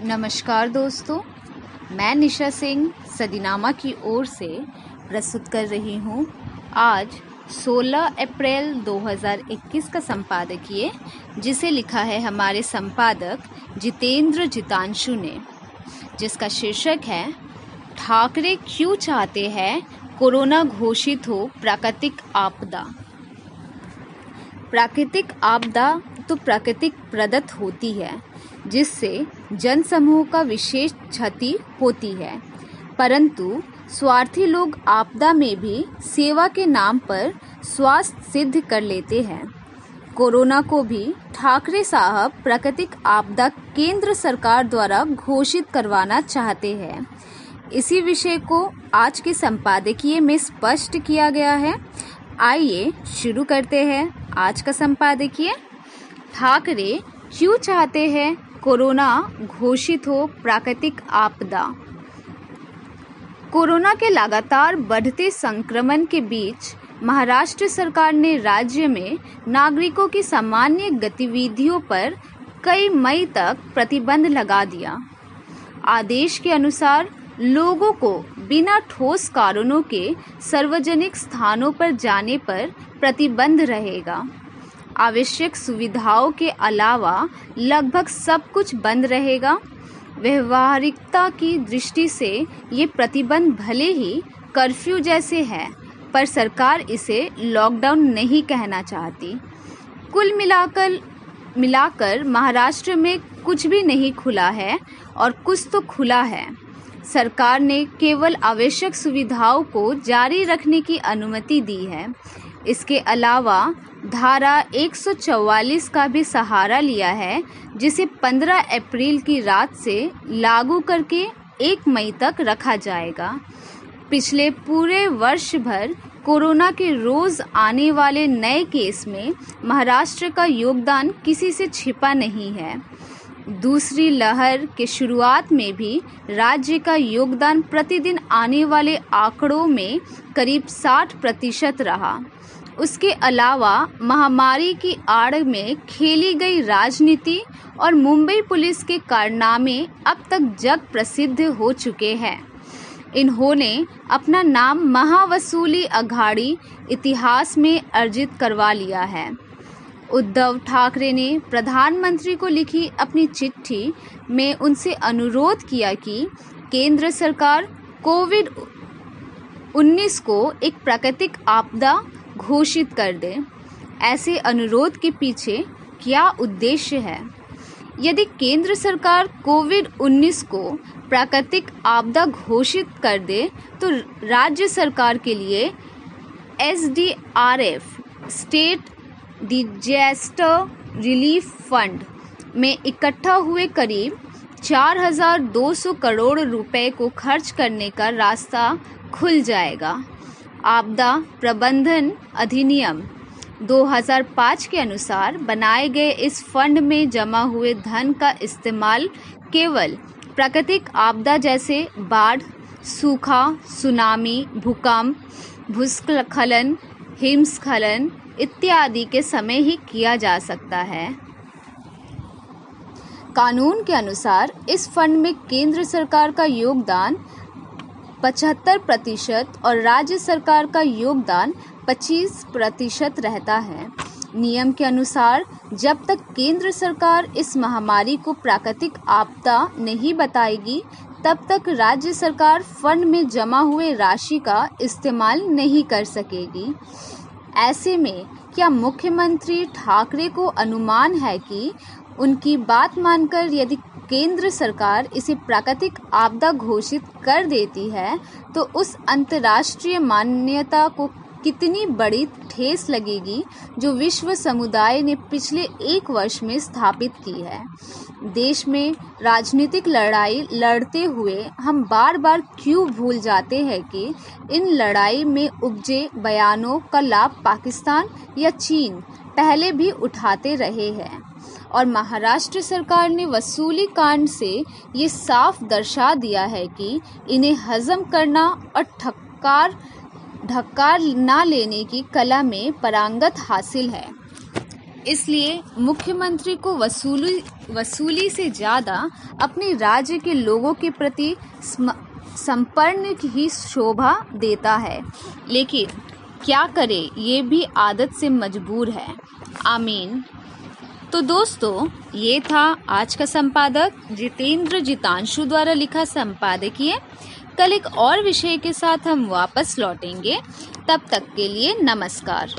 नमस्कार दोस्तों, मैं निशा सिंह सदीनामा की ओर से प्रस्तुत कर रही हूँ आज 16 अप्रैल 2021 का संपादकीय, जिसे लिखा है हमारे संपादक जितेंद्र जितांशु ने, जिसका शीर्षक है ठाकरे क्यों चाहते हैं कोरोना घोषित हो प्राकृतिक आपदा। प्राकृतिक आपदा तो प्राकृतिक प्रदत्त होती है, जिससे जनसमूह का विशेष क्षति होती है, परंतु स्वार्थी लोग आपदा में भी सेवा के नाम पर स्वास्थ्य सिद्ध कर लेते हैं। कोरोना को भी ठाकरे साहब प्राकृतिक आपदा केंद्र सरकार द्वारा घोषित करवाना चाहते हैं। इसी विषय को आज के संपादकीय में स्पष्ट किया गया है। आइए शुरू करते हैं आज का संपादकीय। ठाकरे क्यों चाहते हैं कोरोना घोषित हो प्राकृतिक आपदा। कोरोना के लगातार बढ़ते संक्रमण के बीच महाराष्ट्र सरकार ने राज्य में नागरिकों की सामान्य गतिविधियों पर कई मई तक प्रतिबंध लगा दिया। आदेश के अनुसार लोगों को बिना ठोस कारणों के सार्वजनिक स्थानों पर जाने पर प्रतिबंध रहेगा। आवश्यक सुविधाओं के अलावा लगभग सब कुछ बंद रहेगा। व्यवहारिकता की दृष्टि से ये प्रतिबंध भले ही कर्फ्यू जैसे है, पर सरकार इसे लॉकडाउन नहीं कहना चाहती। कुल मिलाकर महाराष्ट्र में कुछ भी नहीं खुला है और कुछ तो खुला है। सरकार ने केवल आवश्यक सुविधाओं को जारी रखने की अनुमति दी है। इसके अलावा धारा 144 का भी सहारा लिया है, जिसे 15 अप्रैल की रात से लागू करके 1 मई तक रखा जाएगा। पिछले पूरे वर्ष भर कोरोना के रोज आने वाले नए केस में महाराष्ट्र का योगदान किसी से छिपा नहीं है। दूसरी लहर के शुरुआत में भी राज्य का योगदान प्रतिदिन आने वाले आंकड़ों में करीब 60% रहा। उसके अलावा महामारी की आड़ में खेली गई राजनीति और मुंबई पुलिस के कारनामे अब तक जग प्रसिद्ध हो चुके हैं। इन्होंने अपना नाम महावसूली अघाड़ी इतिहास में अर्जित करवा लिया है। उद्धव ठाकरे ने प्रधानमंत्री को लिखी अपनी चिट्ठी में उनसे अनुरोध किया कि केंद्र सरकार कोविड-19 को एक प्राकृतिक आपदा घोषित कर दे। ऐसे अनुरोध के पीछे क्या उद्देश्य है? यदि केंद्र सरकार कोविड-19 को प्राकृतिक आपदा घोषित कर दे, तो राज्य सरकार के लिए SDRF state disaster relief fund में इकट्ठा हुए करीब 4,200 करोड़ रुपए को खर्च करने का रास्ता खुल जाएगा। आपदा प्रबंधन अधिनियम 2005 के अनुसार बनाए गए इस फंड में जमा हुए धन का इस्तेमाल केवल प्राकृतिक आपदा जैसे बाढ़, सूखा, सुनामी, भूकंप, भूस्खलन, हिमस्खलन इत्यादि के समय ही किया जा सकता है। कानून के अनुसार इस फंड में केंद्र सरकार का योगदान 75% और राज्य सरकार का योगदान 25% रहता है। नियम के अनुसार जब तक केंद्र सरकार इस महामारी को प्राकृतिक आपदा नहीं बताएगी, तब तक राज्य सरकार फंड में जमा हुए राशि का इस्तेमाल नहीं कर सकेगी। ऐसे में क्या मुख्यमंत्री ठाकरे को अनुमान है कि उनकी बात मानकर यदि केंद्र सरकार इसे प्राकृतिक आपदा घोषित कर देती है, तो उस अंतर्राष्ट्रीय मान्यता को कितनी बड़ी ठेस लगेगी जो विश्व समुदाय ने पिछले 1 वर्ष में स्थापित की है। देश में राजनीतिक लड़ाई लड़ते हुए हम बार बार क्यों भूल जाते हैं कि इन लड़ाई में उपजे बयानों का लाभ पाकिस्तान या चीन पहले भी उठाते रहे हैं, और महाराष्ट्र सरकार ने वसूली कांड से ये साफ दर्शा दिया है कि इन्हें हजम करना और ढक्कार ना लेने की कला में पारंगत हासिल है। इसलिए मुख्यमंत्री को वसूली से ज़्यादा अपने राज्य के लोगों के प्रति समर्पण ही शोभा देता है। लेकिन क्या करे, ये भी आदत से मजबूर है। आमीन। तो दोस्तों, ये था आज का संपादक जितेंद्र जितांशु द्वारा लिखा संपादकीय। कल एक और विषय के साथ हम वापस लौटेंगे। तब तक के लिए नमस्कार।